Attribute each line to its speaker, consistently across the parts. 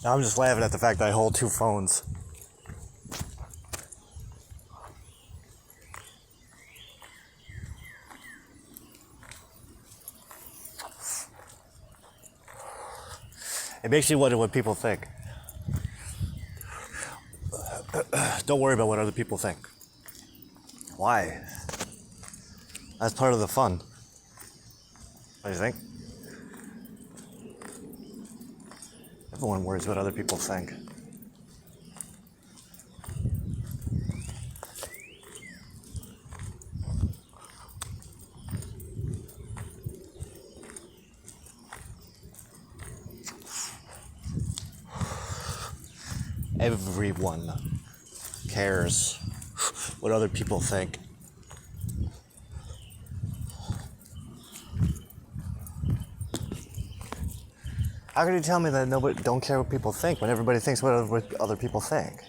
Speaker 1: I'm just laughing at the fact that I hold two phones. It makes you wonder what people think. Don't worry about what other people think. Why? That's part of the fun. What do you think? Everyone worries what other people think. Everyone cares what other people think. How can you tell me that nobody don't care what people think when everybody thinks what other people think?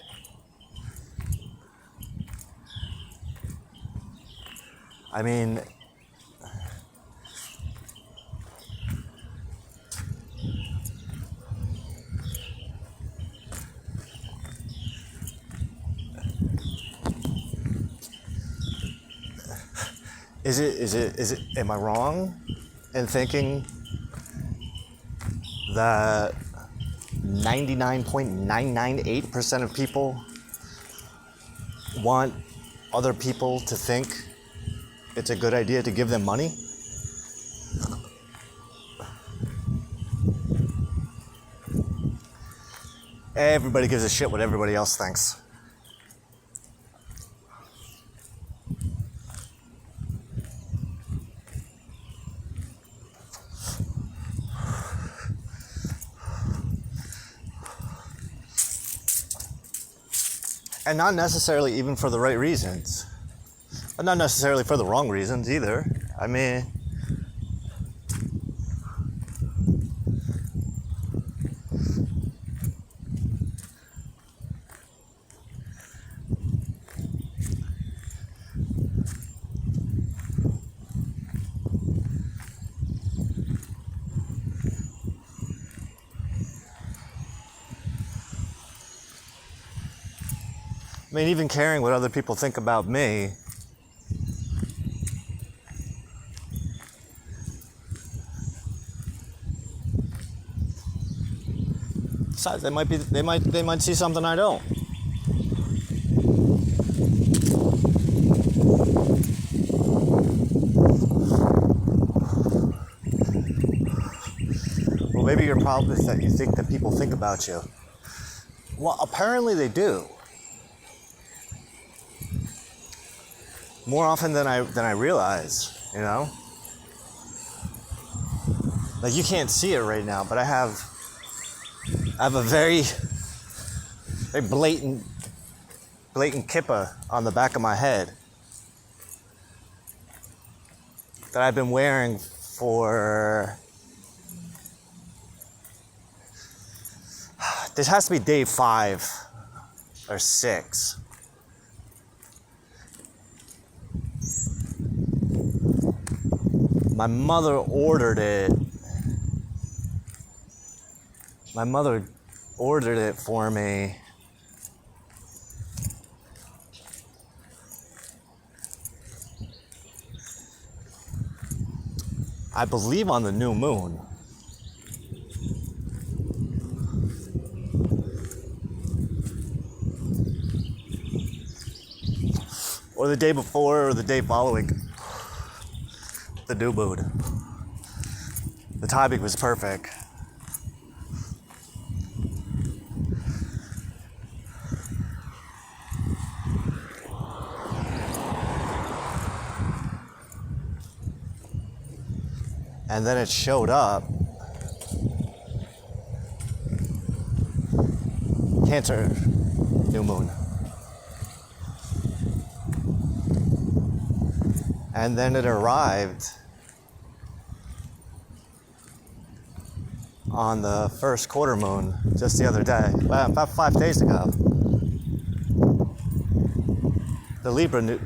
Speaker 1: I mean, is it, am I wrong in thinking that 99.998% of people want other people to think it's a good idea to give them money? Everybody gives a shit what everybody else thinks. And not necessarily even for the right reasons. But not necessarily for the wrong reasons either. I mean, even caring what other people think about me besides, they might see something I don't. Well, maybe your problem is that you think that people think about you. Well, apparently they do. More often than I realize, you know? Like, you can't see it right now, but I have a very blatant kippah on the back of my head that I've been wearing for, this has to be day 5 or 6. My mother ordered it. My mother ordered it for me. I believe on the new moon. Or the day before or the day following the new moon. The timing was perfect. And then it showed up. Cancer, new moon. And then it arrived on the first quarter moon just the other day, about 5 days ago. the Libra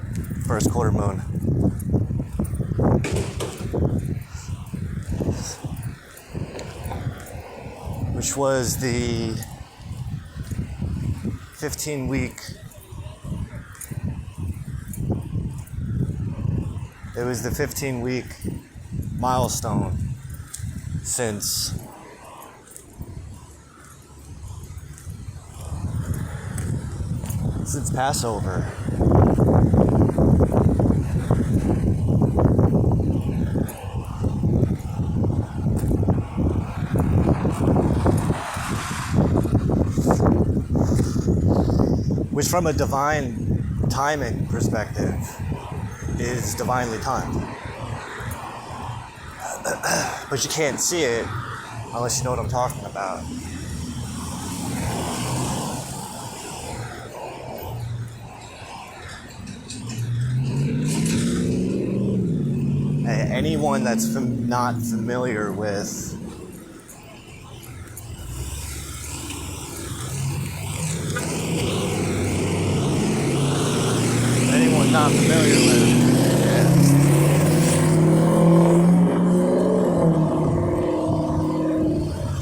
Speaker 1: first quarter moon, which was the 15-week. It was the 15-week milestone since Passover. Which from a divine timing perspective is divinely timed. But you can't see it unless you know what I'm talking about. Anyone that's not familiar with not familiar with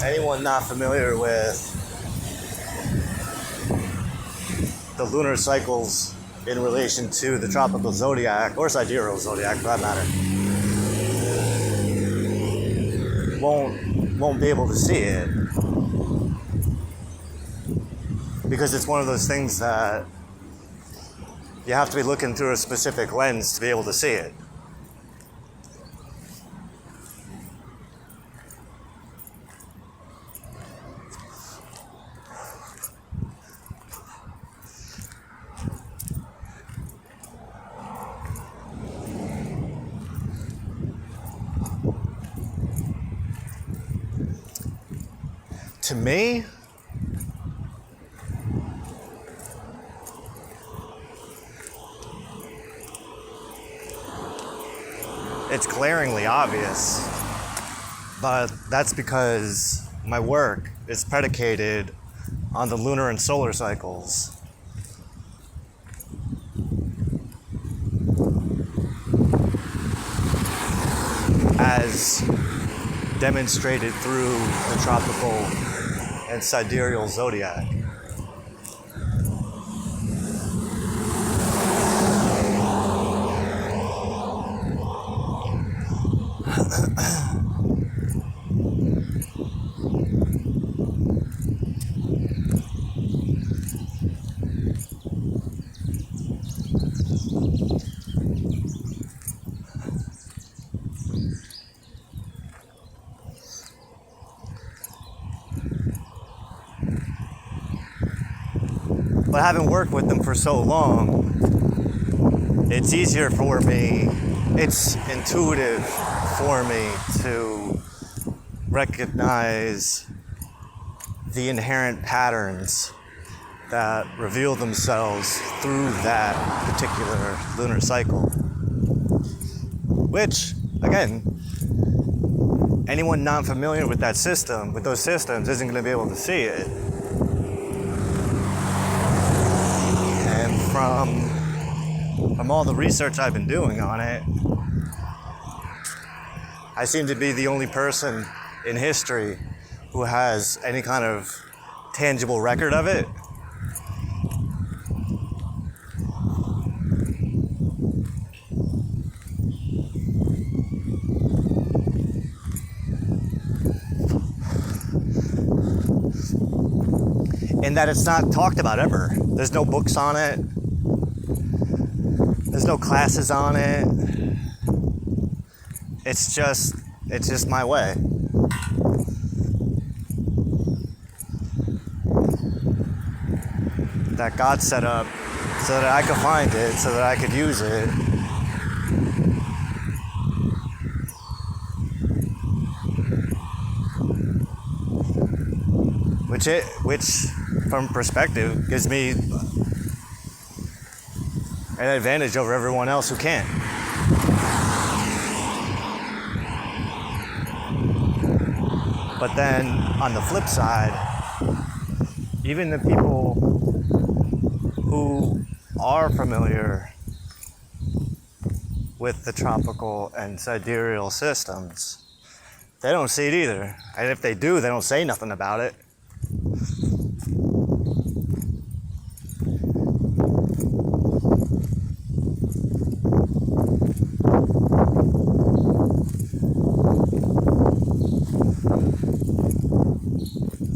Speaker 1: anyone not familiar with the lunar cycles in relation to the tropical zodiac or sidereal zodiac for that matter won't be able to see it, because it's one of those things that you have to be looking through a specific lens to be able to see it. To me, it's glaringly obvious, but that's because my work is predicated on the lunar and solar cycles. As demonstrated through the tropical and sidereal zodiac. But having worked with them for so long, it's easier for me, it's intuitive for me to recognize the inherent patterns that reveal themselves through that particular lunar cycle. Which, again, anyone not familiar with that system, with those systems, isn't going to be able to see it. From all the research I've been doing on it, I seem to be the only person in history who has any kind of tangible record of it. In that it's not talked about ever. There's no books on it. There's no classes on it. It's just my way. That God set up so that I could find it, so that I could use it. Which from perspective gives me an advantage over everyone else who can't. But then on the flip side, even the people who are familiar with the tropical and sidereal systems, they don't see it either. And if they do, they don't say nothing about it.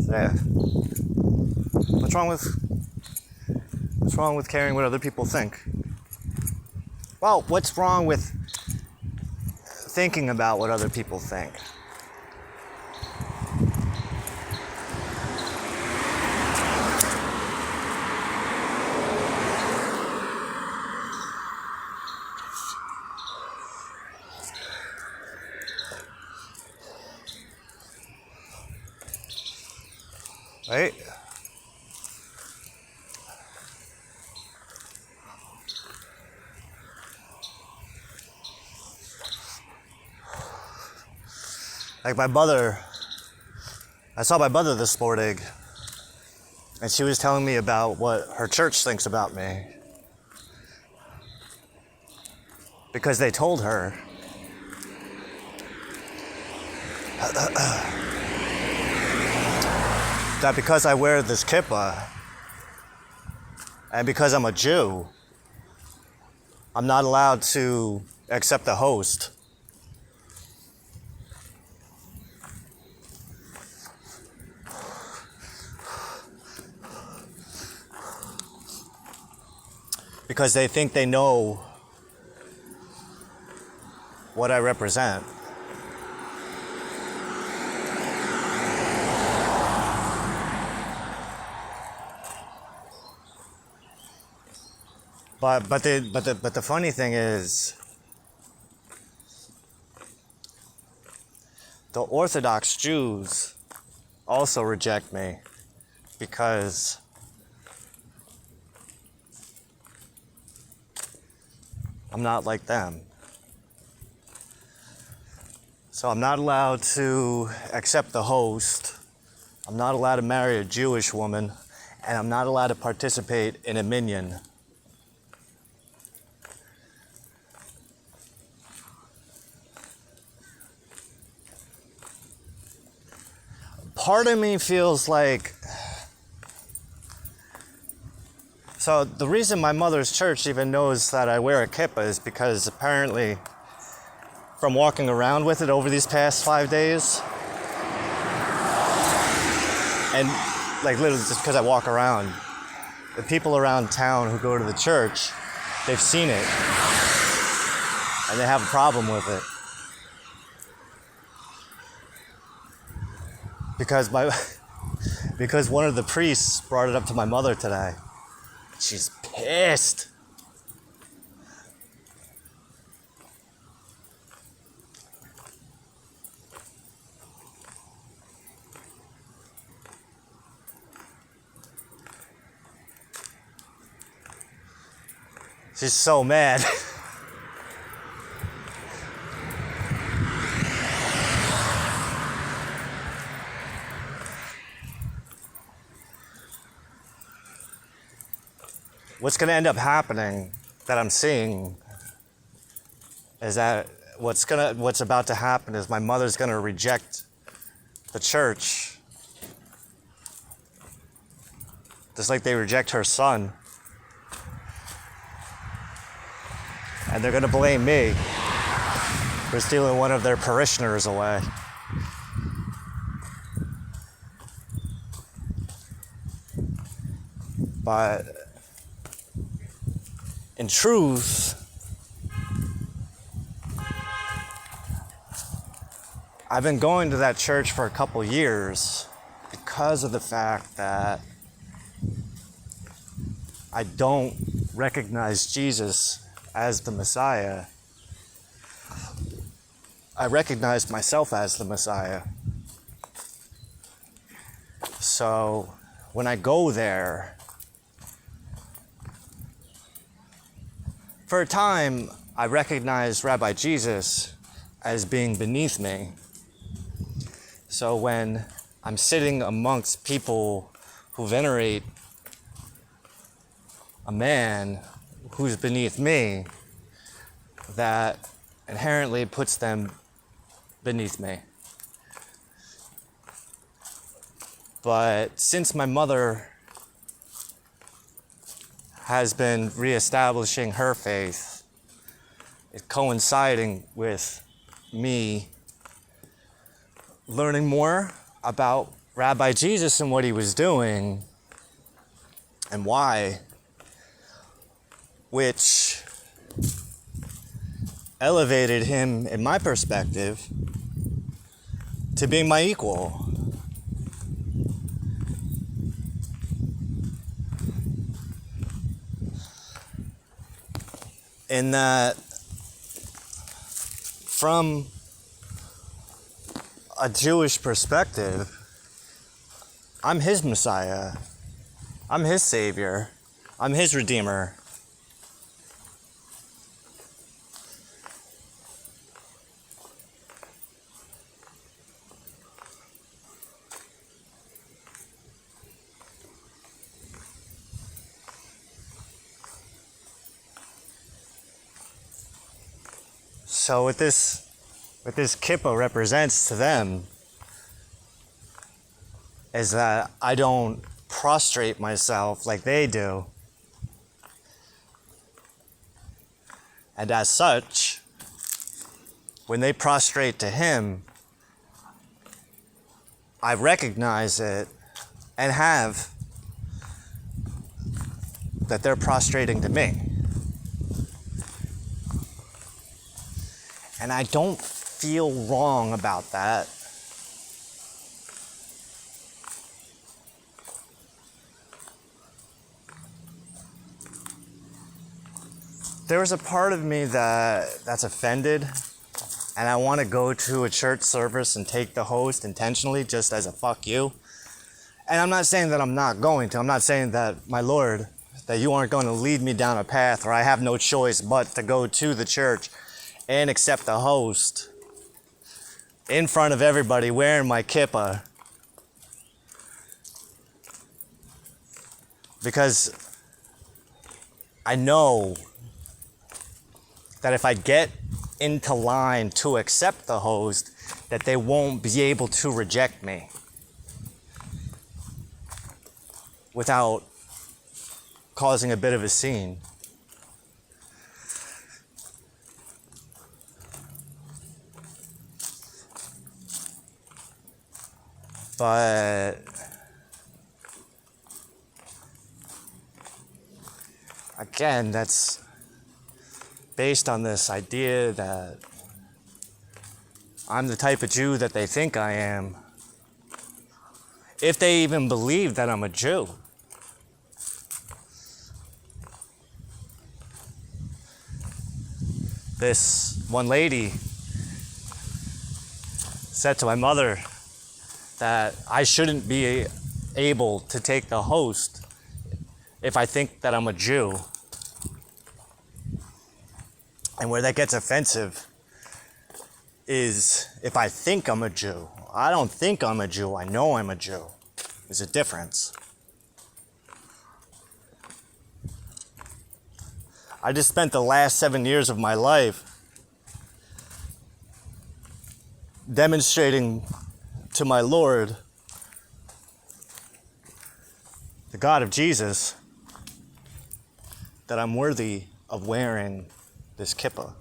Speaker 1: Yeah. What's wrong with caring what other people think? Well, what's wrong with thinking about what other people think? Right? Like my mother, I saw my mother this morning, and she was telling me about what her church thinks about me. Because they told her that because I wear this kippah, and because I'm a Jew, I'm not allowed to accept the host. Because they think they know what I represent. But the funny thing is, the Orthodox Jews also reject me because I'm not like them. So I'm not allowed to accept the host. I'm not allowed to marry a Jewish woman, and I'm not allowed to participate in a minyan. Part of me feels like, so the reason my mother's church even knows that I wear a kippah is because apparently from walking around with it over these past 5 days, and like literally just because I walk around, the people around town who go to the church, they've seen it and they have a problem with it. Because one of the priests brought it up to my mother today. She's pissed. She's so mad. What's going to end up happening that I'm seeing is that what's about to happen is my mother's going to reject the church just like they reject her son, and they're going to blame me for stealing one of their parishioners away. But in truth, I've been going to that church for a couple years because of the fact that I don't recognize Jesus as the Messiah. I recognize myself as the Messiah. So when I go there, for a time, I recognized Rabbi Jesus as being beneath me. So when I'm sitting amongst people who venerate a man who's beneath me that inherently puts them beneath me. But since my mother has been reestablishing her faith, it's coinciding with me learning more about Rabbi Jesus and what he was doing and why, which elevated him, in my perspective, to being my equal. In that, from a Jewish perspective, I'm his Messiah, I'm his Savior, I'm his Redeemer. So what this kippah represents to them is that I don't prostrate myself like they do. And as such, when they prostrate to him, I recognize it and have that they're prostrating to me. And I don't feel wrong about that. There's a part of me that's offended, and I want to go to a church service and take the host intentionally just as a fuck you. And I'm not saying that I'm not going to. I'm not saying that, my Lord, that you aren't going to lead me down a path where I have no choice but to go to the church and accept the host in front of everybody wearing my kippah. Because I know that if I get into line to accept the host, that they won't be able to reject me without causing a bit of a scene. But again, that's based on this idea that I'm the type of Jew that they think I am. If they even believe that I'm a Jew. This one lady said to my mother that I shouldn't be able to take the host if I think that I'm a Jew. And where that gets offensive is if I think I'm a Jew. I don't think I'm a Jew, I know I'm a Jew. There's a difference. I just spent the last 7 years of my life demonstrating to my Lord, the God of Jesus, that I'm worthy of wearing this kippah.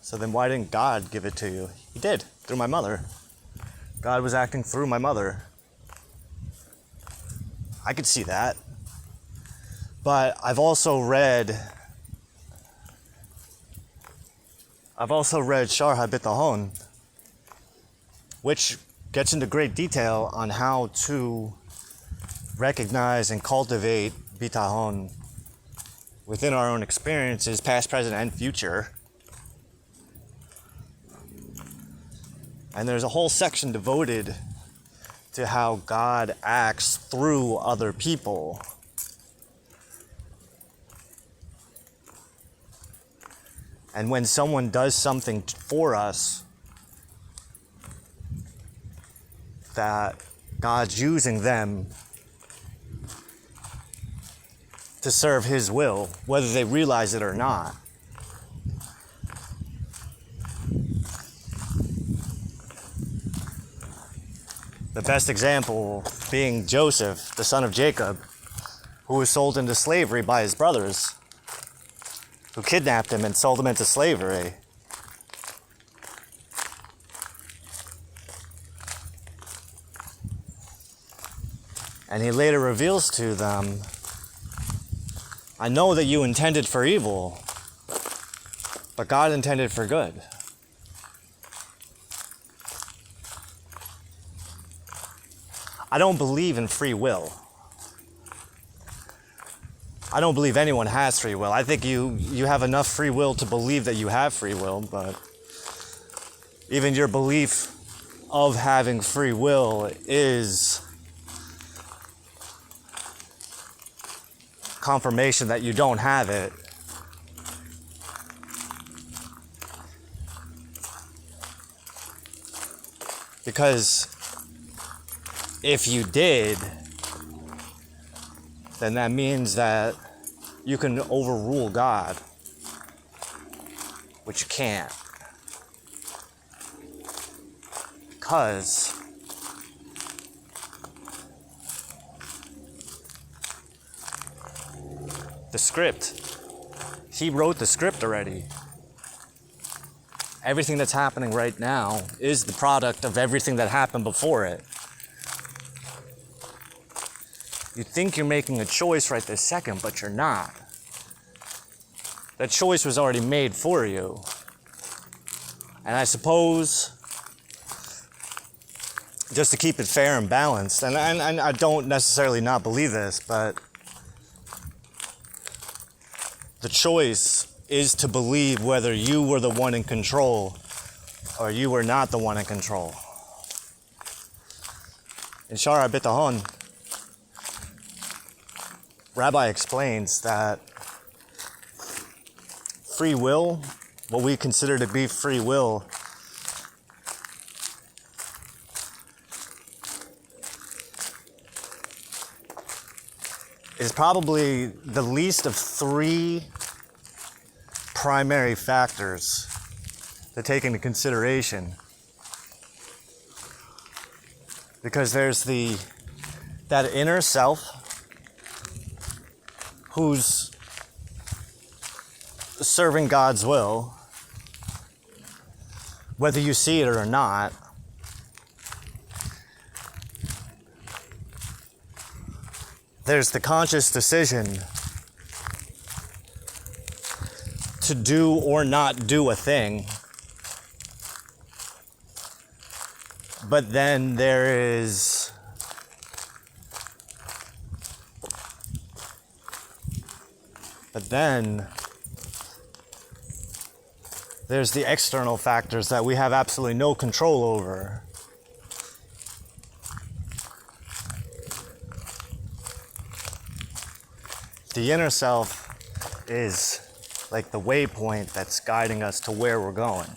Speaker 1: So then why didn't God give it to you? He did, through my mother. God was acting through my mother. I could see that. But I've also read Shar HaBitahon, which gets into great detail on how to recognize and cultivate bitahon within our own experiences, past, present, and future. And there's a whole section devoted to how God acts through other people. And when someone does something for us, that God's using them to serve his will, whether they realize it or not. The best example being Joseph, the son of Jacob, who was sold into slavery by his brothers, who kidnapped him and sold him into slavery. And he later reveals to them, I know that you intended for evil, but God intended for good. I don't believe in free will. I don't believe anyone has free will. I think you have enough free will to believe that you have free will, but even your belief of having free will is confirmation that you don't have it. Because if you did, then that means that you can overrule God, which you can't. Because the script, he wrote the script already. Everything that's happening right now is the product of everything that happened before it. You think you're making a choice right this second, but you're not. That choice was already made for you. And I suppose, just to keep it fair and balanced, and I don't necessarily not believe this, but the choice is to believe whether you were the one in control or you were not the one in control. In Shara Bitahon, Rabbi explains that free will, what we consider to be free will, is probably the least of three primary factors to take into consideration. Because there's that inner self who's serving God's will, whether you see it or not. There's the conscious decision to do or not do a thing. But then there's the external factors that we have absolutely no control over. The inner self is like the waypoint that's guiding us to where we're going.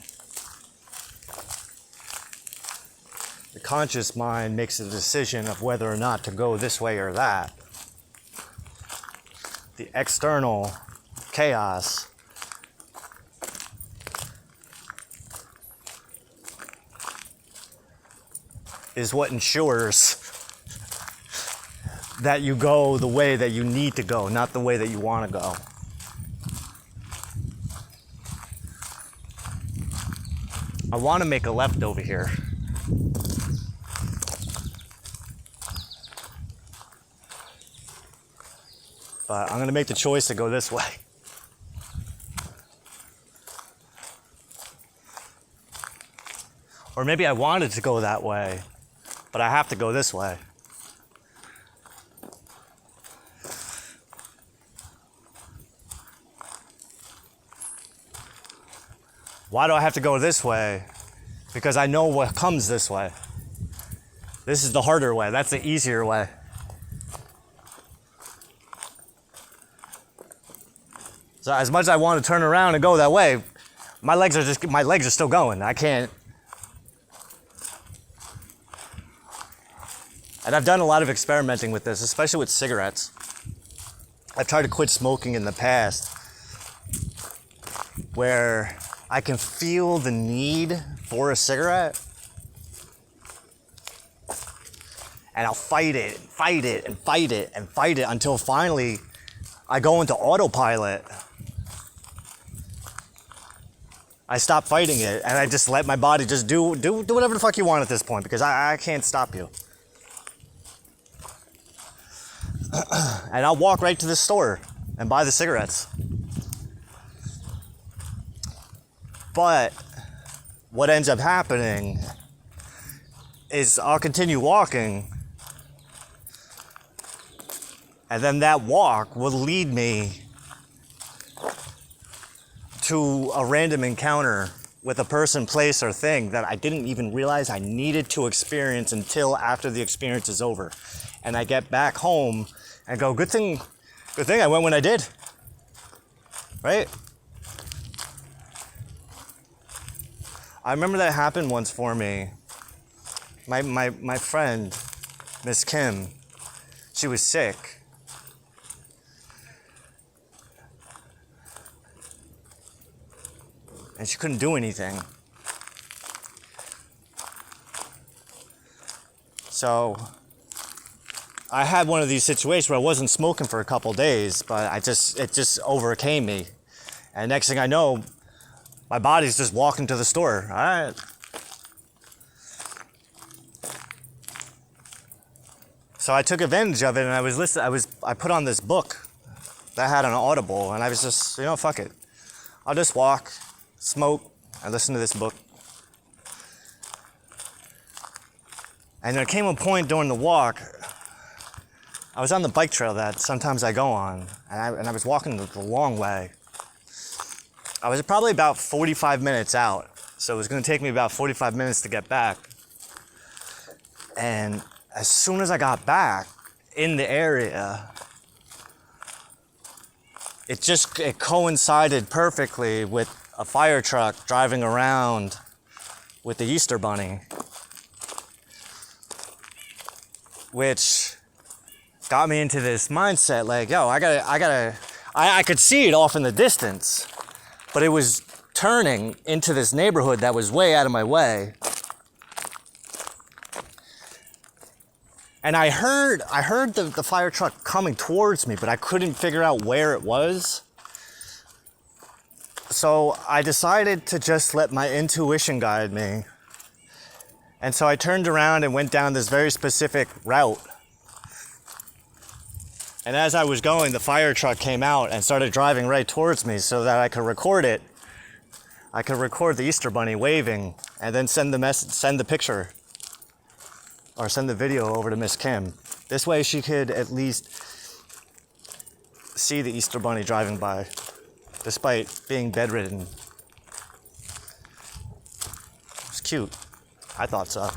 Speaker 1: The conscious mind makes a decision of whether or not to go this way or that. The external chaos is what ensures that you go the way that you need to go, not the way that you want to go. I want to make a left over here. But I'm going to make the choice to go this way. Or maybe I wanted to go that way, but I have to go this way. Why do I have to go this way? Because I know what comes this way. This is the harder way. That's the easier way. So as much as I want to turn around and go that way, my legs are still going. I can't. And I've done a lot of experimenting with this, especially with cigarettes. I've tried to quit smoking in the past where I can feel the need for a cigarette, and I'll fight it until finally I go into autopilot. I stop fighting it and I just let my body just do whatever the fuck you want at this point, because I can't stop you. And I'll walk right to the store and buy the cigarettes. But what ends up happening is I'll continue walking, and then that walk will lead me to a random encounter with a person, place, or thing that I didn't even realize I needed to experience until after the experience is over. And I get back home and go, good thing I went when I did, right? I remember that happened once for me. My friend, Miss Kim, she was sick. And she couldn't do anything. So I had one of these situations where I wasn't smoking for a couple days, but it just overcame me. And next thing I know, my body's just walking to the store. All right. So I took advantage of it, and I put on this book that had an Audible, and I was just, fuck it. I'll just walk, smoke, and listen to this book. And there came a point during the walk, I was on the bike trail that sometimes I go on, and I was walking the long way. I was probably about 45 minutes out, so it was going to take me about 45 minutes to get back. And as soon as I got back in the area, it coincided perfectly with a fire truck driving around with the Easter Bunny, which got me into this mindset like, yo, I could see it off in the distance, but it was turning into this neighborhood that was way out of my way. And I heard the fire truck coming towards me, but I couldn't figure out where it was. So I decided to just let my intuition guide me. And so I turned around and went down this very specific route. And as I was going, the fire truck came out and started driving right towards me so that I could record it. I could record the Easter Bunny waving and then send the picture or send the video over to Miss Kim. This way she could at least see the Easter Bunny driving by, despite being bedridden. It's cute. I thought so.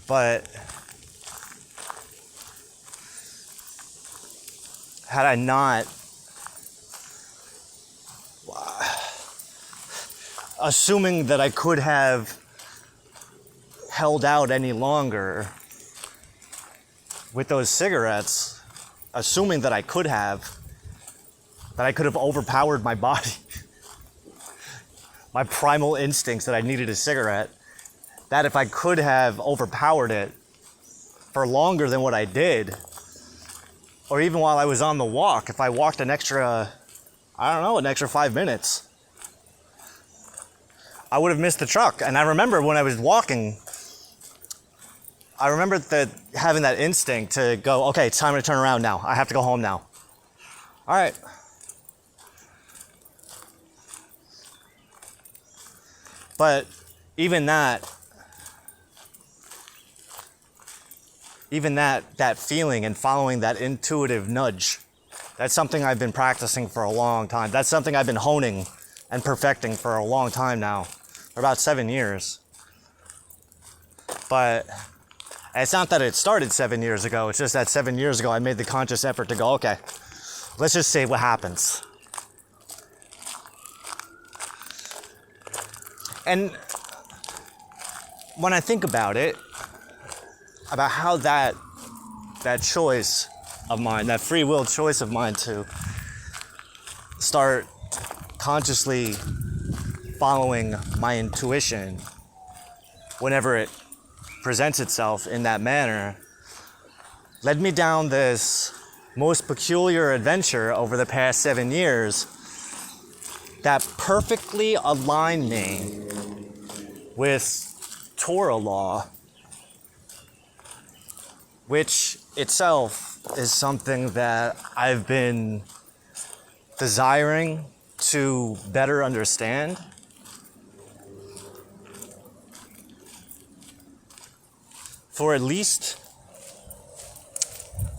Speaker 1: But had I not assuming that I could have held out any longer with those cigarettes, assuming that I could have overpowered my body, my primal instincts that I needed a cigarette, that if I could have overpowered it for longer than what I did, or even while I was on the walk, if I walked an extra 5 minutes, I would have missed the truck. And I remember when I was walking, I remember having that instinct to go, okay, it's time to turn around now. I have to go home now. All right. But even that feeling and following that intuitive nudge, that's something I've been practicing for a long time. That's something I've been honing and perfecting for a long time now, for about 7 years. But it's not that it started 7 years ago. It's just that 7 years ago I made the conscious effort to go, okay, let's just see what happens. And when I think about it, about how that choice of mine, that free will choice of mine to start consciously following my intuition whenever it presents itself in that manner, led me down this most peculiar adventure over the past 7 years that perfectly aligned me with Torah law, which itself is something that I've been desiring to better understand. For at least,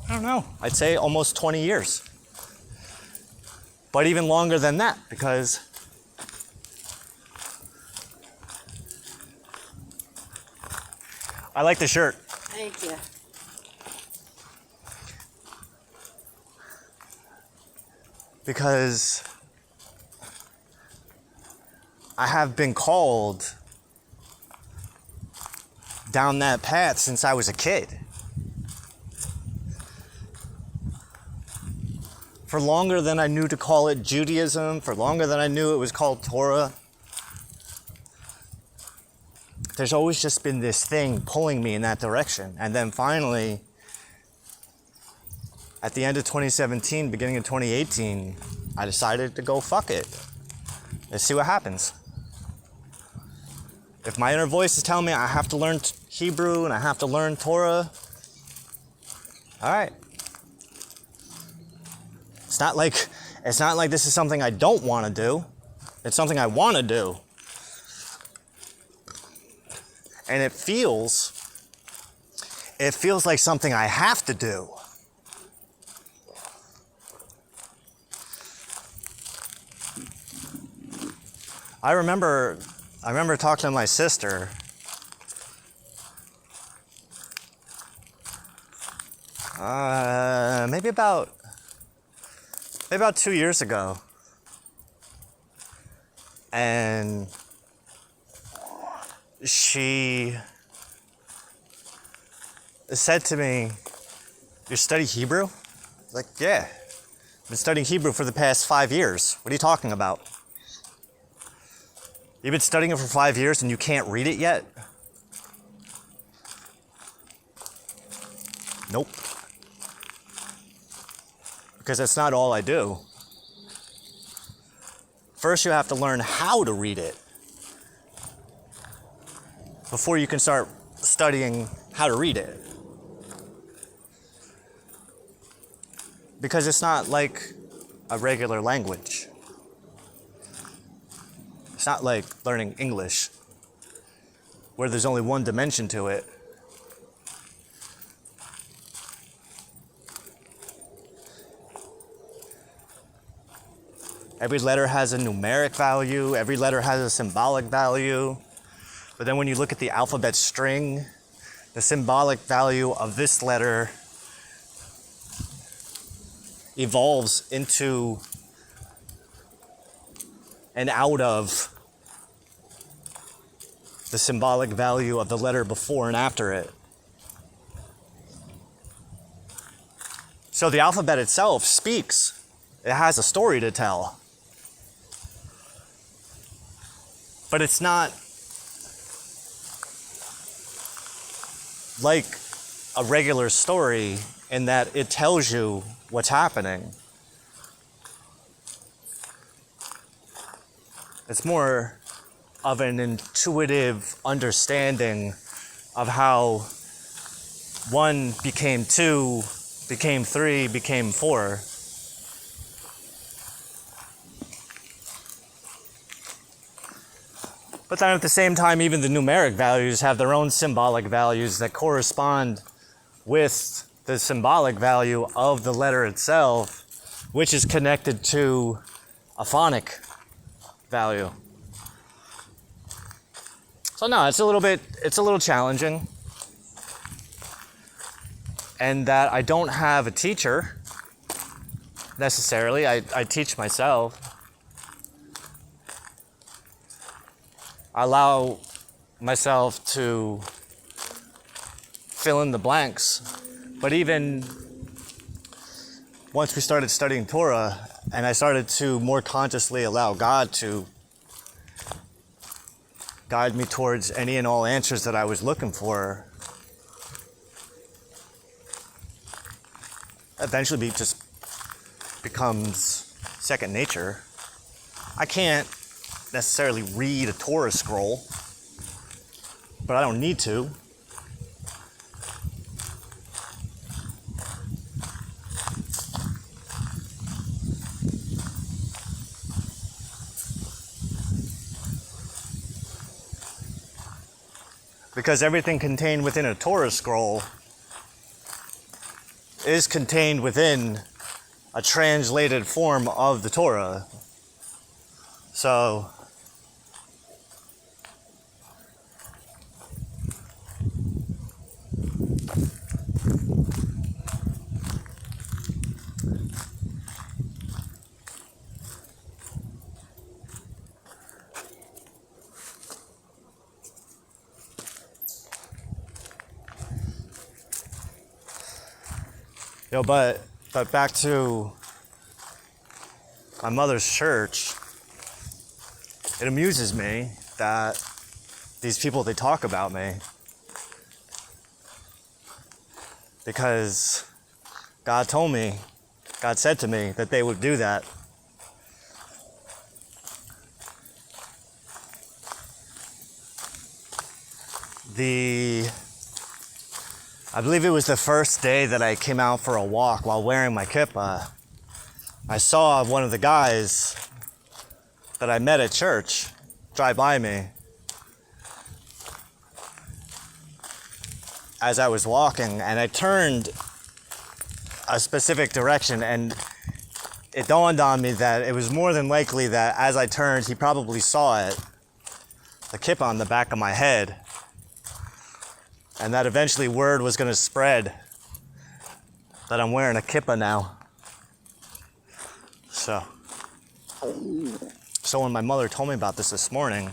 Speaker 1: I don't know, I'd say almost 20 years. But even longer than that, because I like the shirt.
Speaker 2: Thank you.
Speaker 1: Because I have been called down that path since I was a kid. For longer than I knew to call it Judaism, for longer than I knew it was called Torah, there's always just been this thing pulling me in that direction. And then finally, at the end of 2017, beginning of 2018, I decided to go fuck it. Let's see what happens. If my inner voice is telling me I have to learn Hebrew and I have to learn Torah, all right. It's not like this is something I don't want to do. It's something I want to do. And it feels like something I have to do. I remember talking to my sister. Maybe about 2 years ago. And she said to me, "You study Hebrew?" I was like, "Yeah. I've been studying Hebrew for the past 5 years. What are you talking about? You've been studying it for 5 years and you can't read it yet?" Nope. Because that's not all I do. First, you have to learn how to read it before you can start studying how to read it. Because it's not like a regular language. It's not like learning English, where there's only one dimension to it. Every letter has a numeric value, every letter has a symbolic value. But then when you look at the alphabet string, the symbolic value of this letter evolves into and out of the symbolic value of the letter before and after it. So the alphabet itself speaks. It has a story to tell. But it's not like a regular story in that it tells you what's happening. It's more of an intuitive understanding of how 1 became 2, became 3, became 4. But then at the same time, even the numeric values have their own symbolic values that correspond with the symbolic value of the letter itself, which is connected to a phonic value. So no, it's a little challenging. And that I don't have a teacher necessarily. I teach myself. I allow myself to fill in the blanks. But even once we started studying Torah, and I started to more consciously allow God to guide me towards any and all answers that I was looking for, eventually just becomes second nature. I can't necessarily read a Torah scroll, but I don't need to. Because everything contained within a Torah scroll is contained within a translated form of the Torah. So but back to my mother's church, it amuses me that these people, they talk about me because God said to me that they would do that. I believe it was the first day that I came out for a walk while wearing my kippah. I saw one of the guys that I met at church drive by me as I was walking, and I turned a specific direction, and it dawned on me that it was more than likely that as I turned, he probably saw it, the kippah on the back of my head. And that eventually word was going to spread that I'm wearing a kippah now. So when my mother told me about this morning,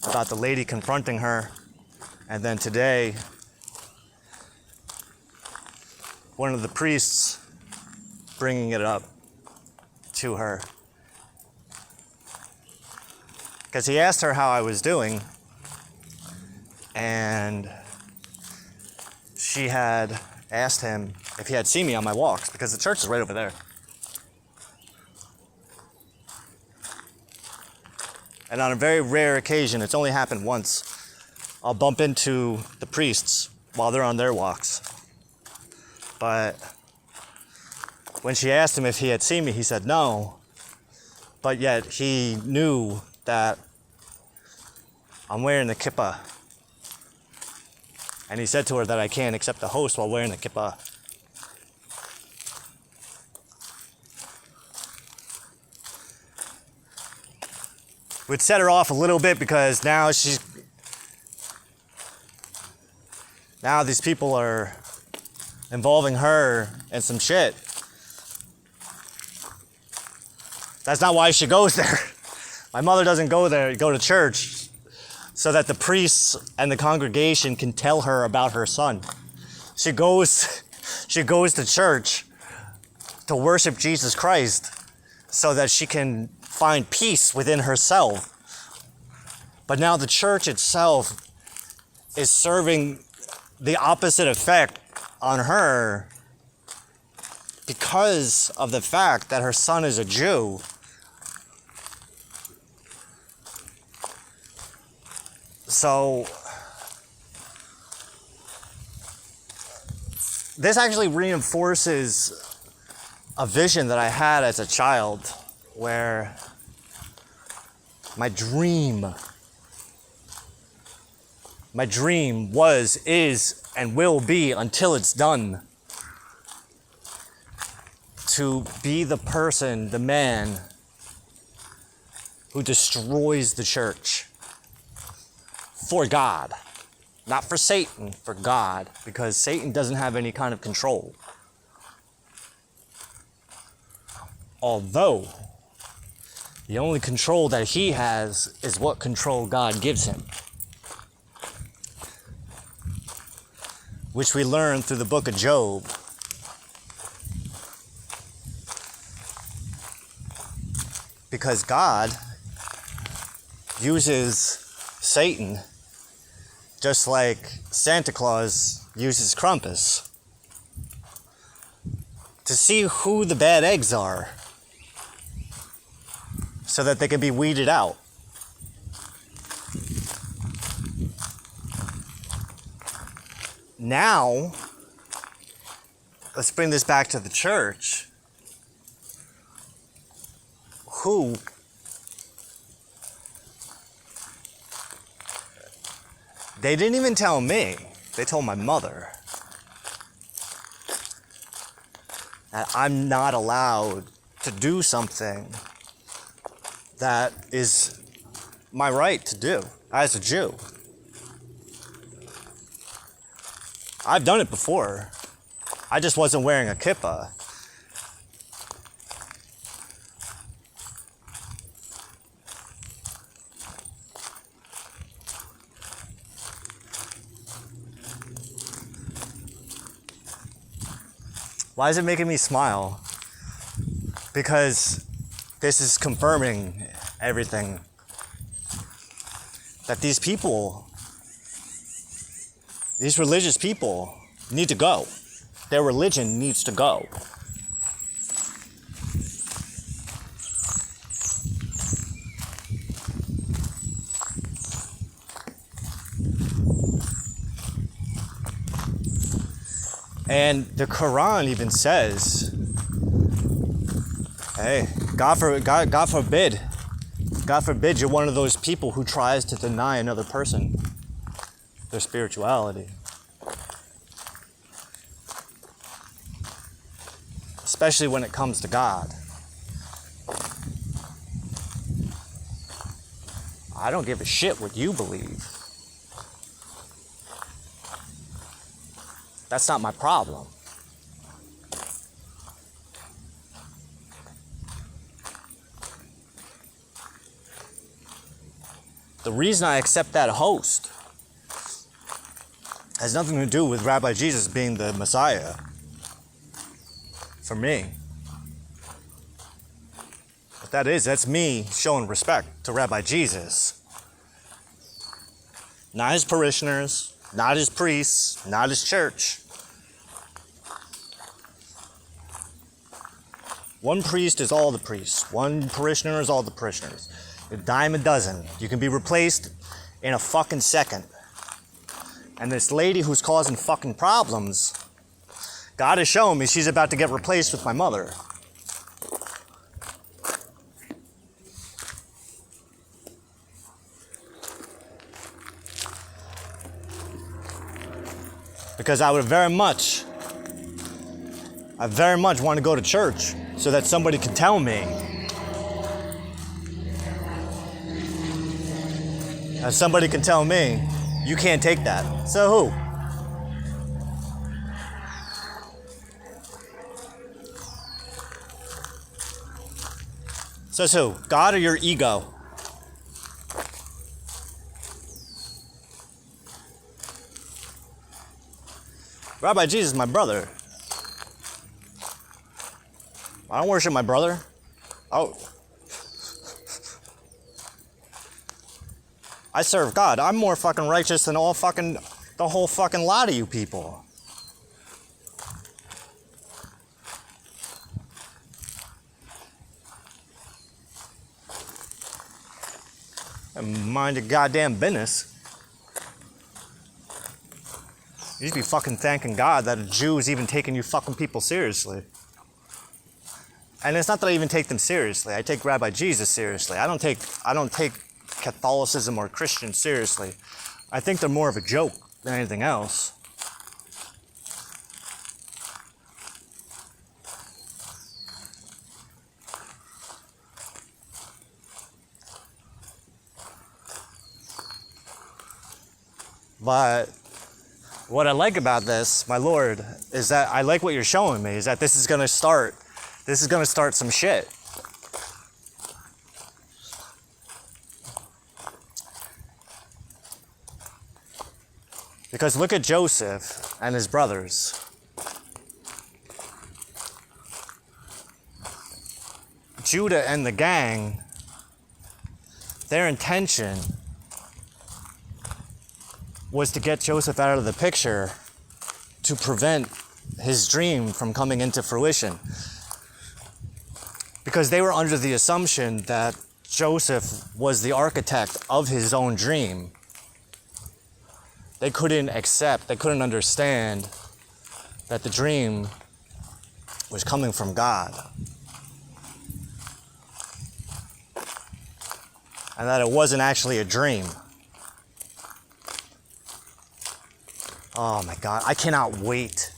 Speaker 1: about the lady confronting her, and then today, one of the priests bringing it up to her. Because he asked her how I was doing, and she had asked him if he had seen me on my walks, because the church is right over there. And on a very rare occasion, it's only happened once, I'll bump into the priests while they're on their walks. But when she asked him if he had seen me, he said no. But yet he knew that I'm wearing the kippah. And he said to her that I can't accept the host while wearing the kippah. Which set her off a little bit, because now these people are involving her in some shit. That's not why she goes there. My mother doesn't go to church so that the priests and the congregation can tell her about her son. She goes to church to worship Jesus Christ so that she can find peace within herself. But now the church itself is serving the opposite effect on her because of the fact that her son is a Jew. So this actually reinforces a vision that I had as a child, where my dream was, is, and will be, until it's done, to be the person, the man, who destroys the church. For God. Not for Satan, for God. Because Satan doesn't have any kind of control. Although, the only control that he has is what control God gives him. which we learn through the book of Job. Because God uses Satan just like Santa Claus uses Krampus to see who the bad eggs are so that they can be weeded out. Now, let's bring this back to the church. Who they didn't even tell me, they told my mother that I'm not allowed to do something that is my right to do as a Jew. I've done it before. I just wasn't wearing a kippah. Why is it making me smile? Because this is confirming everything. That these people, these religious people, need to go. Their religion needs to go. And the Quran even says, hey, God forbid you're one of those people who tries to deny another person their spirituality. Especially when it comes to God. I don't give a shit what you believe. That's not my problem. The reason I accept that host has nothing to do with Rabbi Jesus being the Messiah. For me. What that is, that's me showing respect to Rabbi Jesus. Not his parishioners, not his priests, not his church. One priest is all the priests. One parishioner is all the parishioners. A dime a dozen. You can be replaced in a fucking second. And this lady who's causing fucking problems, God has shown me she's about to get replaced with my mother. Because I very much want to go to church so that somebody can tell me. And somebody can tell me, you can't take that. So who? Says who? God or your ego? Rabbi Jesus is my brother. I don't worship my brother. Oh. I serve God. I'm more fucking righteous than the whole fucking lot of you people. And mind your goddamn business. You should be fucking thanking God that a Jew is even taking you fucking people seriously. And it's not that I even take them seriously. I take Rabbi Jesus seriously. I don't take Catholicism or Christians seriously. I think they're more of a joke than anything else. But what I like about this, my Lord, is that I like what you're showing me, is that this is gonna start some shit. Because look at Joseph and his brothers. Judah and the gang, their intention was to get Joseph out of the picture to prevent his dream from coming into fruition. Because they were under the assumption that Joseph was the architect of his own dream. They couldn't accept, they couldn't understand that the dream was coming from God. And that it wasn't actually a dream. Oh my God, I cannot wait.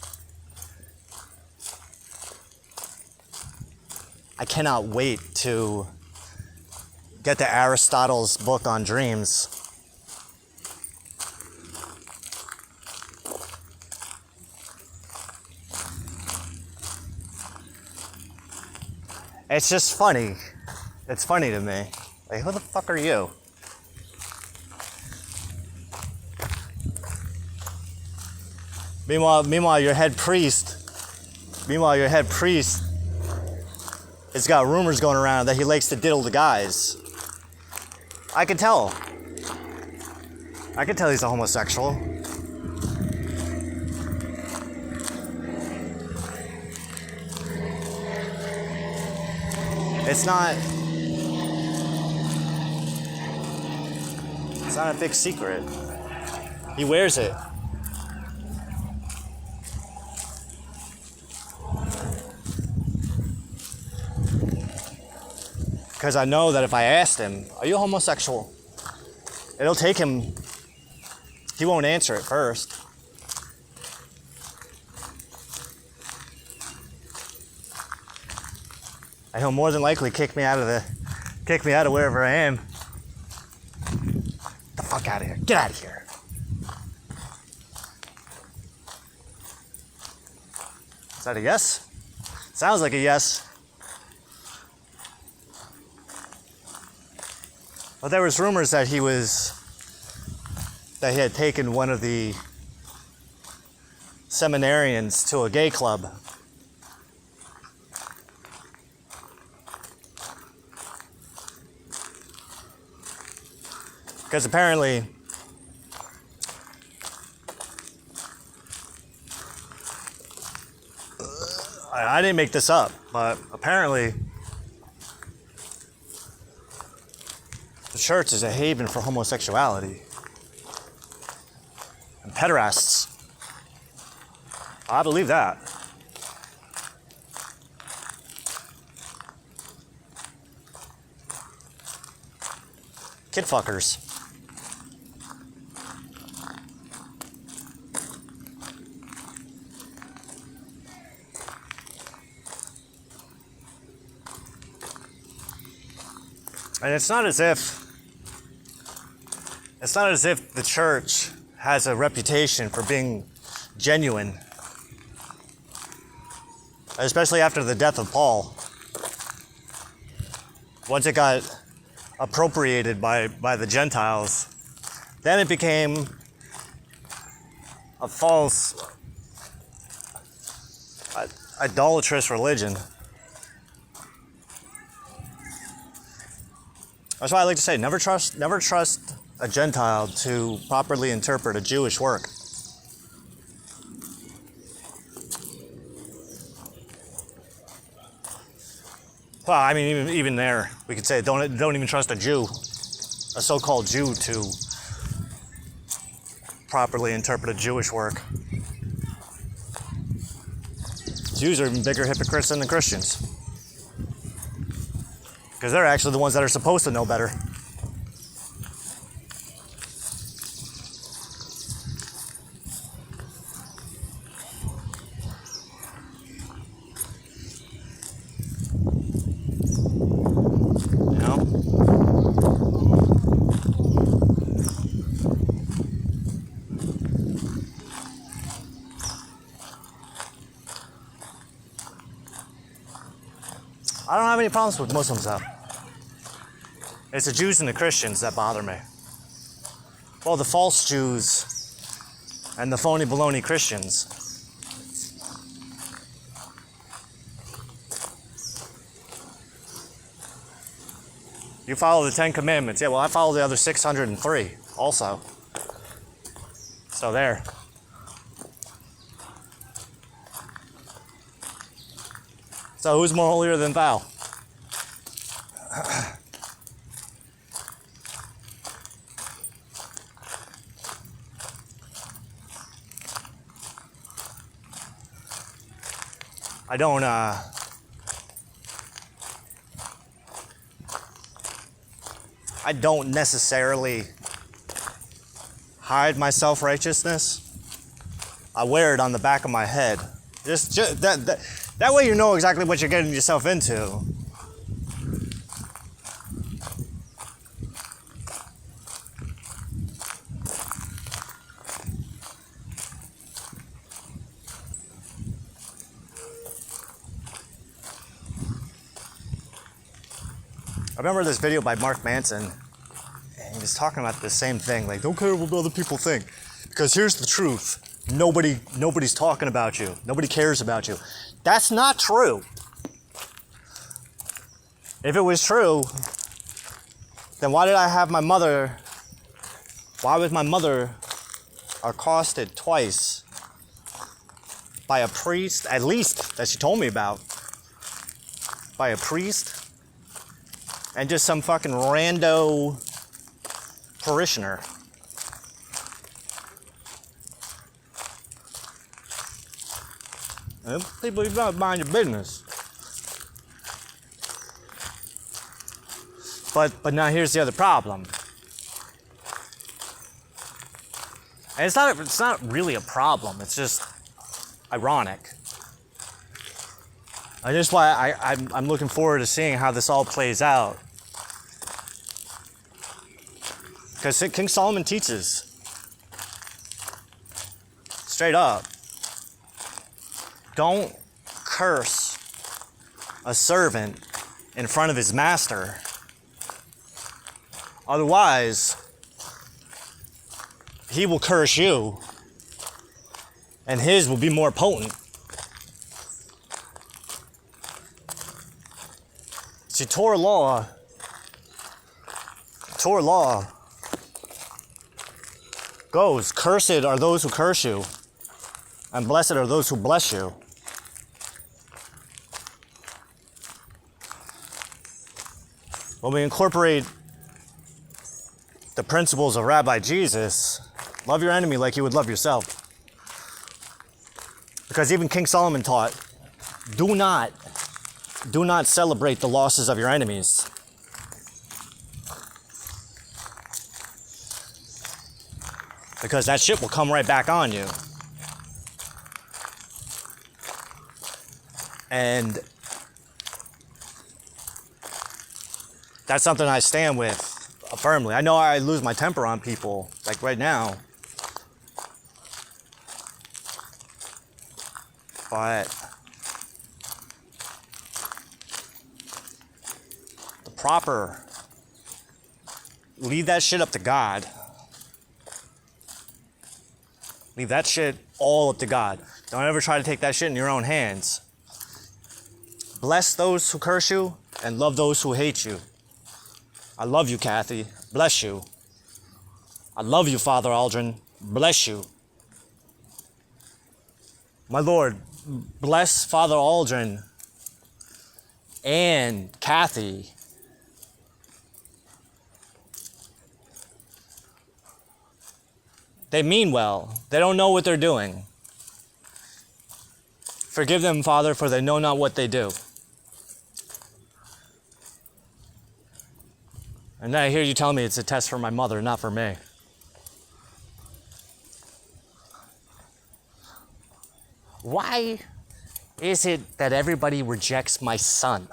Speaker 1: I cannot wait to get to Aristotle's book on dreams. It's just funny. It's funny to me. Like, who the fuck are you? Meanwhile, your head priest has got rumors going around that he likes to diddle the guys. I can tell. I can tell he's a homosexual. It's not a big secret. He wears it. Because I know that if I asked him, are you homosexual? It'll take him, he won't answer at first. And he'll more than likely kick me out of wherever I am. Get the fuck out of here. Get out of here. Is that a yes? Sounds like a yes. Well, there was rumors that he had taken one of the seminarians to a gay club. Because apparently I didn't make this up, but apparently the church is a haven for homosexuality and pederasts. I believe that. Kid fuckers. And it's not as if the church has a reputation for being genuine, especially after the death of Paul. Once it got appropriated by the Gentiles, then it became a false, idolatrous religion. That's why I like to say, never trust a Gentile to properly interpret a Jewish work. Well, I mean, even there, we could say don't even trust a Jew, a so-called Jew, to properly interpret a Jewish work. Jews are even bigger hypocrites than the Christians. Because they're actually the ones that are supposed to know better. You know? I don't have any problems with Muslims though. It's the Jews and the Christians that bother me. Well, the false Jews and the phony baloney Christians. You follow the 10 Commandments. Yeah, well, I follow the other 603 also. So there. So who's more holier than thou? I don't necessarily hide my self-righteousness. I wear it on the back of my head. Just that way you know exactly what you're getting yourself into. I remember this video by Mark Manson, and he was talking about the same thing, like, don't care what other people think, because here's the truth. Nobody's talking about you. Nobody cares about you. That's not true. If it was true, then why was my mother accosted twice by a priest, at least that she told me about, by a priest and just some fucking rando parishioner? People, you gotta mind your business. But now here's the other problem. And it's not really a problem. It's just ironic. And that's why I'm looking forward to seeing how this all plays out. Because King Solomon teaches straight up, don't curse a servant in front of his master. Otherwise, he will curse you, and his will be more potent. See, Torah law goes, cursed are those who curse you, and blessed are those who bless you. When we incorporate the principles of Rabbi Jesus, love your enemy like you would love yourself. Because even King Solomon taught, do not celebrate the losses of your enemies. Because that shit will come right back on you. And that's something I stand with firmly. I know I lose my temper on people, like right now. But leave that shit up to God. Leave that shit all up to God. Don't ever try to take that shit in your own hands. Bless those who curse you and love those who hate you. I love you, Kathy. Bless you. I love you, Father Aldrin. Bless you. My Lord, bless Father Aldrin and Kathy. They mean well. They don't know what they're doing. Forgive them, Father, for they know not what they do. And then I hear you tell me it's a test for my mother, not for me. Why is it that everybody rejects my son?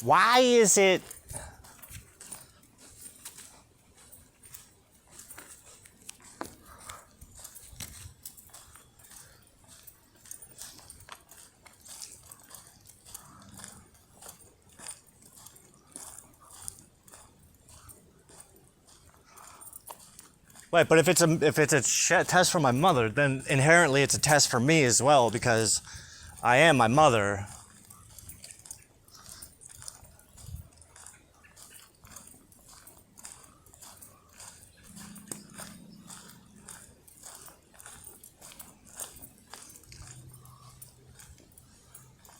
Speaker 1: Why is it Wait, but if it's a test for my mother, then inherently it's a test for me as well because I am my mother.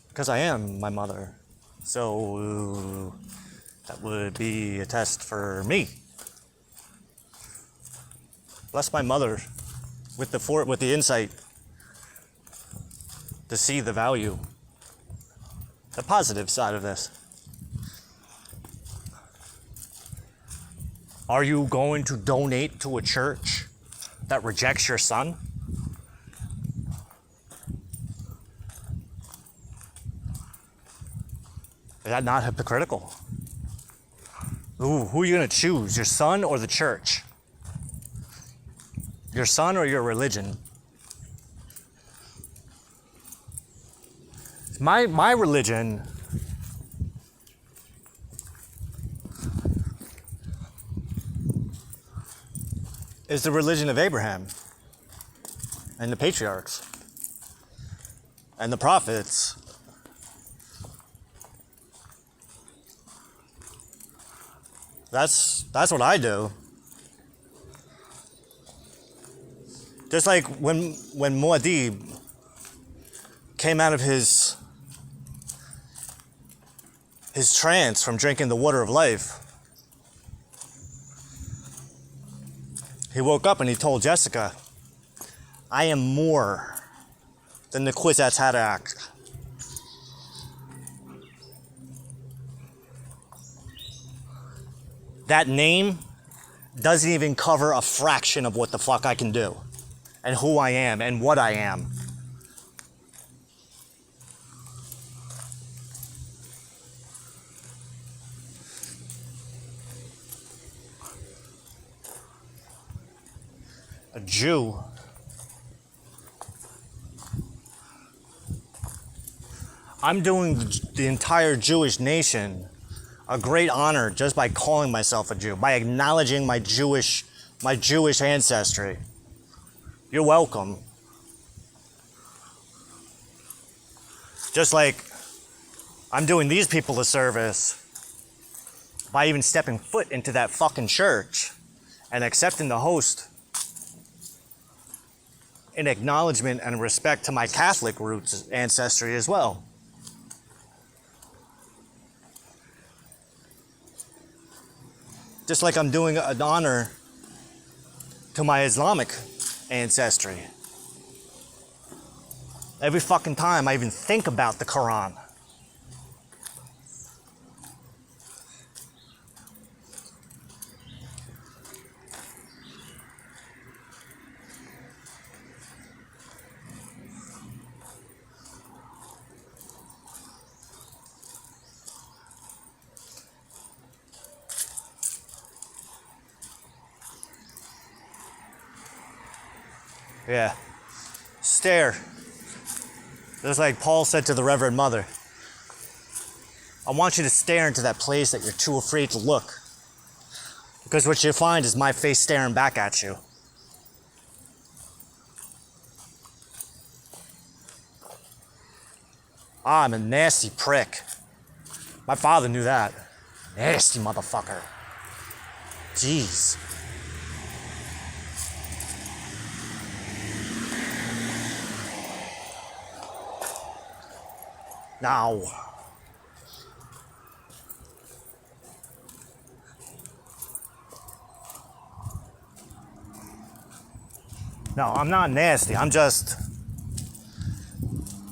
Speaker 1: Because I am my mother. So that would be a test for me. Bless my mother with the insight to see the value, the positive side of this. Are you going to donate to a church that rejects your son? Is that not hypocritical? Ooh, who are you going to choose, your son or the church? Your son or your religion? My religion is the religion of Abraham and the patriarchs and the prophets. That's what I do. Just like when Muad'Dib came out of his trance from drinking the water of life, he woke up and he told Jessica, I am more than the Kwisatz Haderach. That name doesn't even cover a fraction of what the fuck I can do and who I am and what I am. A Jew. I'm doing the entire Jewish nation a great honor just by calling myself a Jew, by acknowledging my Jewish ancestry. You're welcome. Just like I'm doing these people a service by even stepping foot into that fucking church and accepting the host in acknowledgement and respect to my Catholic roots ancestry as well. Just like I'm doing an honor to my Islamic ancestry. Every fucking time I even think about the Quran. Yeah. Stare. Just like Paul said to the Reverend Mother. I want you to stare into that place that you're too afraid to look. Because what you'll find is my face staring back at you. I'm a nasty prick. My father knew that. Nasty motherfucker. Jeez. Now. No, I'm not nasty. I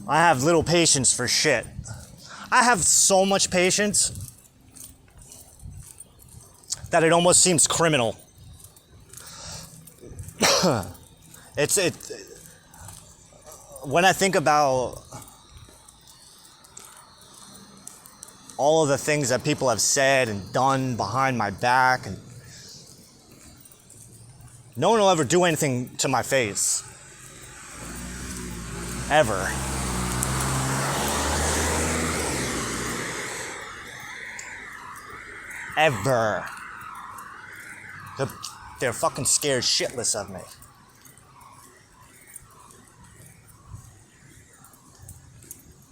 Speaker 1: have little patience for shit. I have so much patience that it almost seems criminal. When I think about all of the things that people have said and done behind my back, and no one will ever do anything to my face. Ever. Ever. They're fucking scared shitless of me.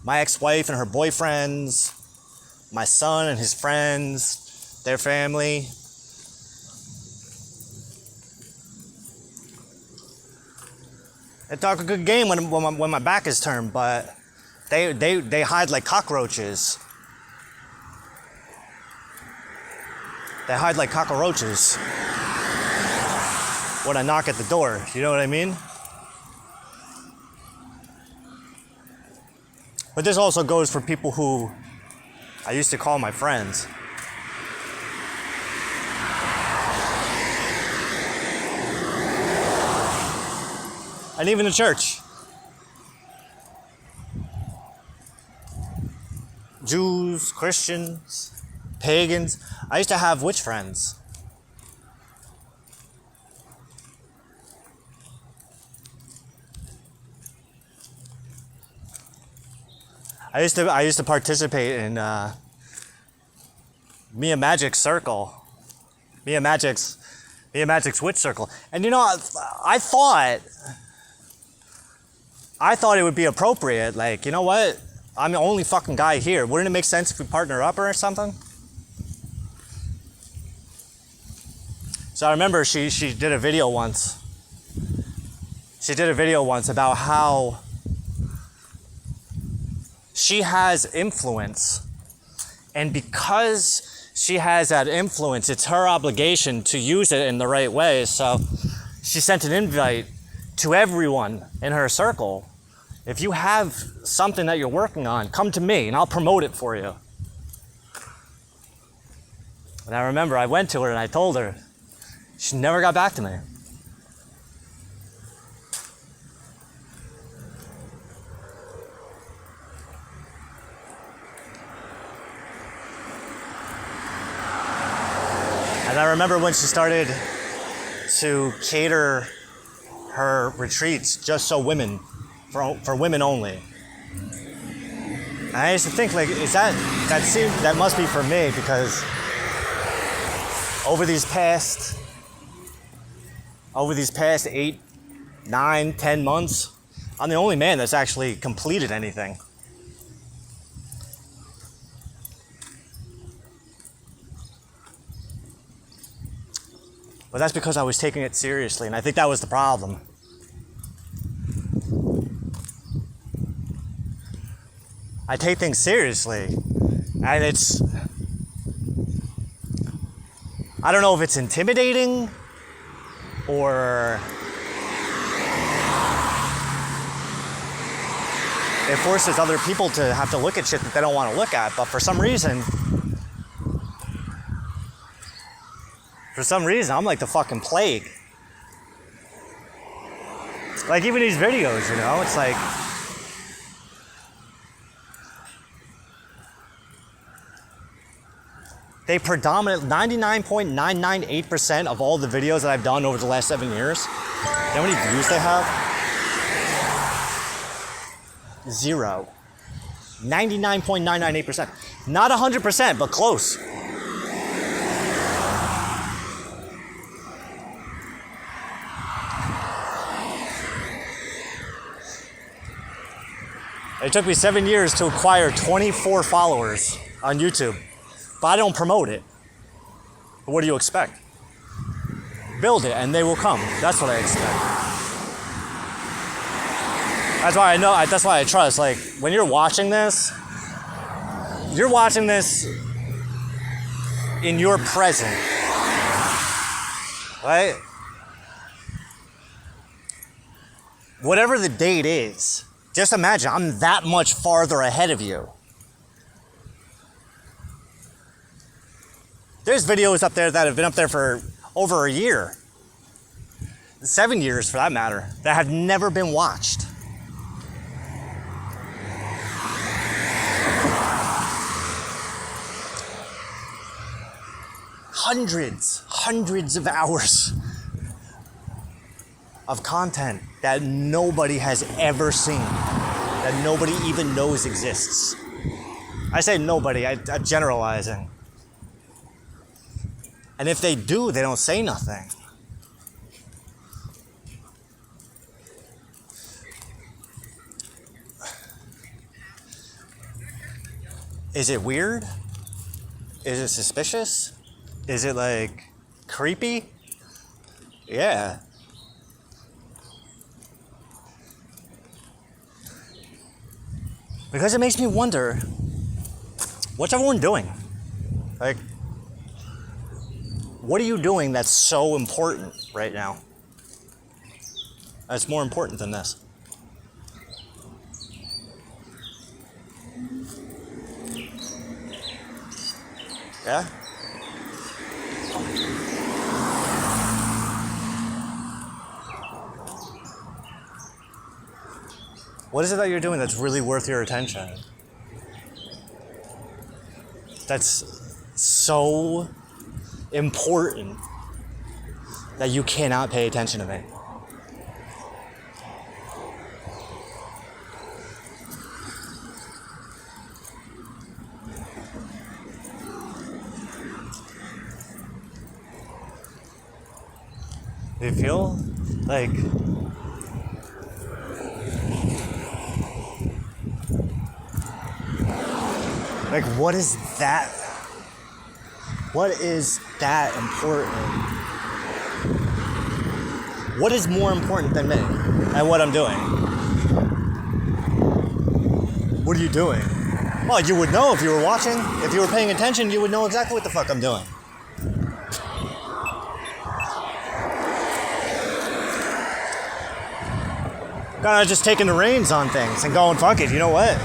Speaker 1: My ex-wife and her boyfriends, my son and his friends, their family. They talk a good game when my back is turned, but they hide like cockroaches. They hide like cockroaches when I knock at the door. You know what I mean? But this also goes for people who I used to call my friends. And even the church. Jews, Christians, pagans. I used to have witch friends. I used to participate in Mia Magic's circle. Mia Magic's witch circle. And you know, I thought it would be appropriate, like, you know what? I'm the only fucking guy here. Wouldn't it make sense if we partner up or something? So I remember she did a video once. She did a video once about how she has influence. And because she has that influence, it's her obligation to use it in the right way. So she sent an invite to everyone in her circle. If you have something that you're working on, come to me and I'll promote it for you. And I remember I went to her and I told her. She never got back to me. And I remember when she started to cater her retreats just so women, for women only. And I used to think, like, that must be for me, because over these past 8, 9, 10 months, I'm the only man that's actually completed anything. But that's because I was taking it seriously, and I think that was the problem. I take things seriously, and it's, I don't know if it's intimidating or it forces other people to have to look at shit that they don't want to look at, but for some reason, I'm like the fucking plague. Like, even these videos, you know, it's like, they predominate 99.998% of all the videos that I've done over the last 7 years. You know how many views they have? 0. 99.998%. Not 100%, but close. It took me 7 years to acquire 24 followers on YouTube, but I don't promote it. But what do you expect? Build it and they will come. That's what I expect. That's why I know, that's why I trust. Like, when you're watching this in your present, right? Whatever the date is, just imagine I'm that much farther ahead of you. There's videos up there that have been up there for over a year, 7 years for that matter, that have never been watched. hundreds of hours of content that nobody has ever seen, that nobody even knows exists. I say nobody, I'm generalizing. And if they do, they don't say nothing. Is it weird? Is it suspicious? Is it like creepy? Yeah. Because it makes me wonder, what's everyone doing? Like, what are you doing that's so important right now? That's more important than this. Yeah? What is it that you're doing that's really worth your attention? That's so important that you cannot pay attention to me. Do you feel like what is that? What is that important? What is more important than me and what I'm doing? What are you doing? Well, you would know if you were watching. If you were paying attention, you would know exactly what the fuck I'm doing. Kind of just taking the reins on things and going, fuck it, you know what?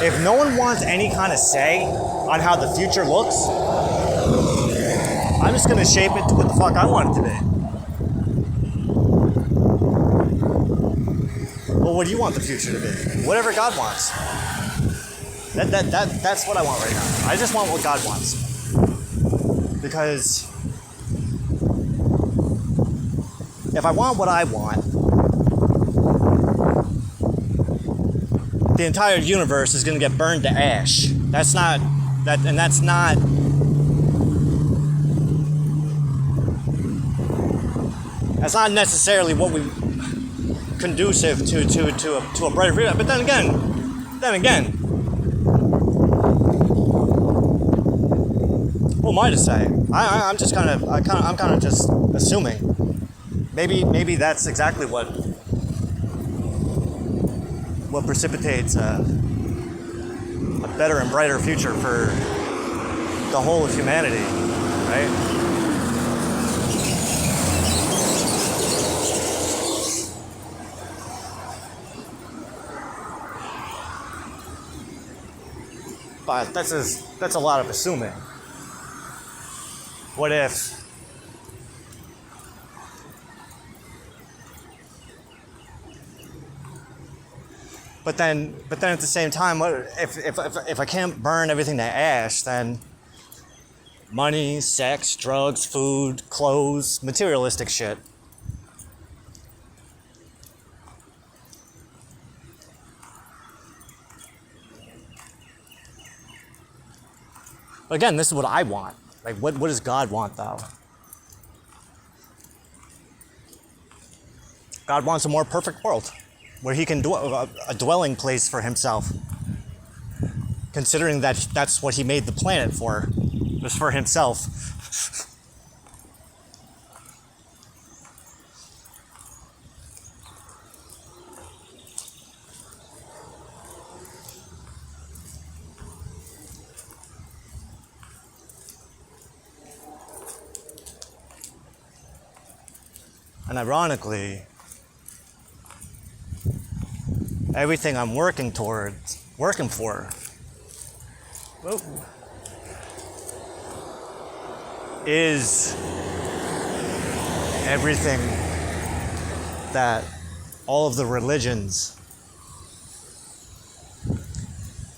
Speaker 1: If no one wants any kind of say on how the future looks, I'm just gonna shape it to what the fuck I want it to be. Well, what do you want the future to be? Whatever God wants. That's what I want right now. I just want what God wants. Because if I want what I want, the entire universe is going to get burned to ash. That's not necessarily what we conducive to a brighter future. But then again, what am I to say? I'm kind of just assuming. Maybe that's exactly what precipitates a better and brighter future for the whole of humanity, right? But that's a lot of assuming. What if But then at the same time, if I can't burn everything to ash, then money, sex, drugs, food, clothes, materialistic shit. But again, this is what I want. Like, what does God want, though? God wants a more perfect world, where he can a dwelling place for himself. Considering that that's what he made the planet for, was for himself. And ironically, everything I'm working for, is everything that all of the religions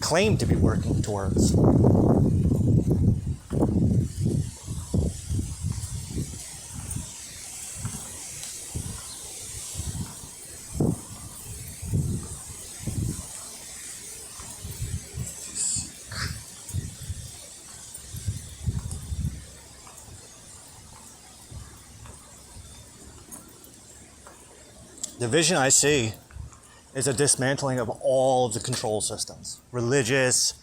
Speaker 1: claim to be working towards. The vision I see is a dismantling of all of the control systems. Religious,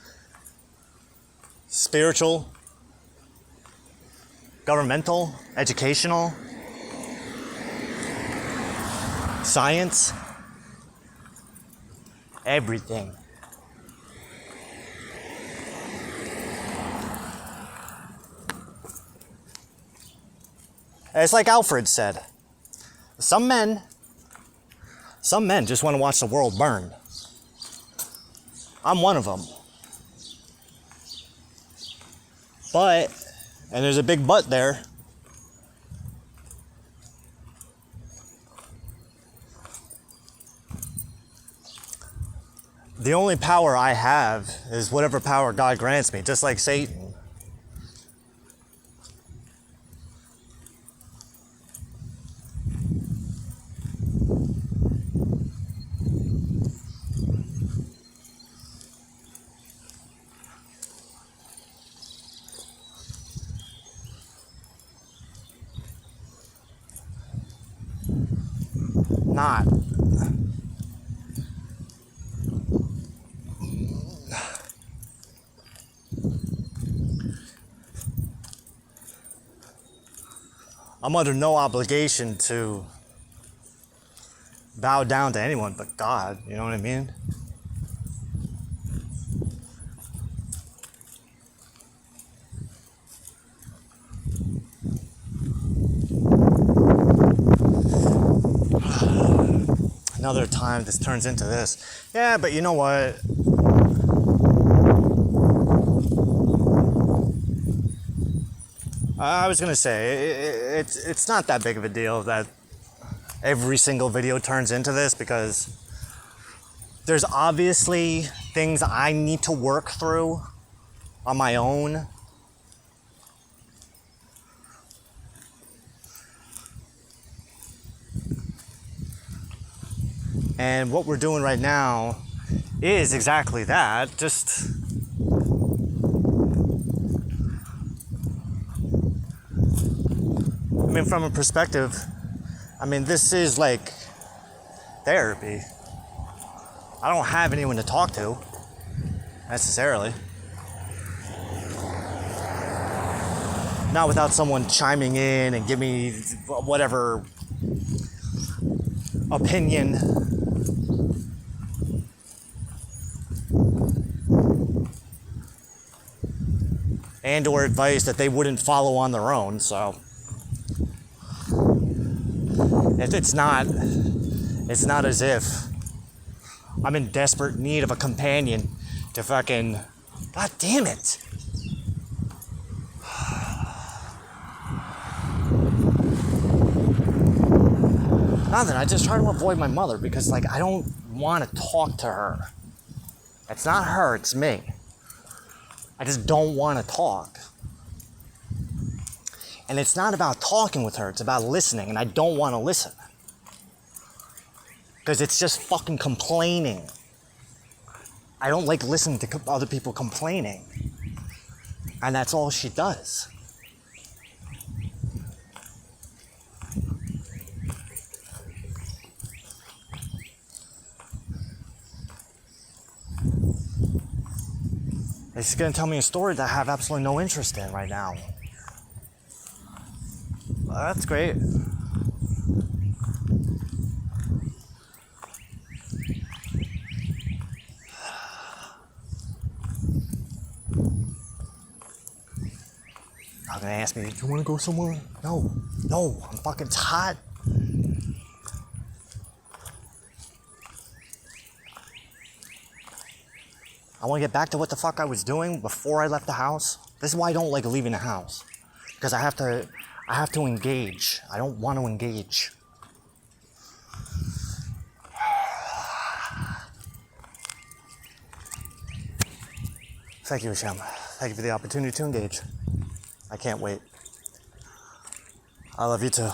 Speaker 1: spiritual, governmental, educational, science, everything. It's like Alfred said, some men just want to watch the world burn. I'm one of them. But, and there's a big but there, the only power I have is whatever power God grants me, just like Satan. Not. I'm under no obligation to bow down to anyone but God, you know what I mean? Another time this turns into this. Yeah, but you know what? I was gonna say, it's not that big of a deal that every single video turns into this, because there's obviously things I need to work through on my own. And what we're doing right now is exactly that. Just I mean, from a perspective, I mean, this is like therapy. I don't have anyone to talk to, necessarily. Not without someone chiming in and give me whatever opinion and or advice that they wouldn't follow on their own. So it's not as if I'm in desperate need of a companion to fucking, god damn it. Nothing, I just try to avoid my mother because, like, I don't want to talk to her. It's not her, it's me. I just don't want to talk. And it's not about talking with her, it's about listening, and I don't want to listen. Because it's just fucking complaining. I don't like listening to other people complaining. And that's all she does. She's gonna tell me a story that I have absolutely no interest in right now. Well, that's great. Not gonna ask me, do you wanna go somewhere? No, I'm fucking hot. I want to get back to what the fuck I was doing before I left the house. This is why I don't like leaving the house. Because I have to engage. I don't want to engage. Thank you, Hashem. Thank you for the opportunity to engage. I can't wait. I love you too.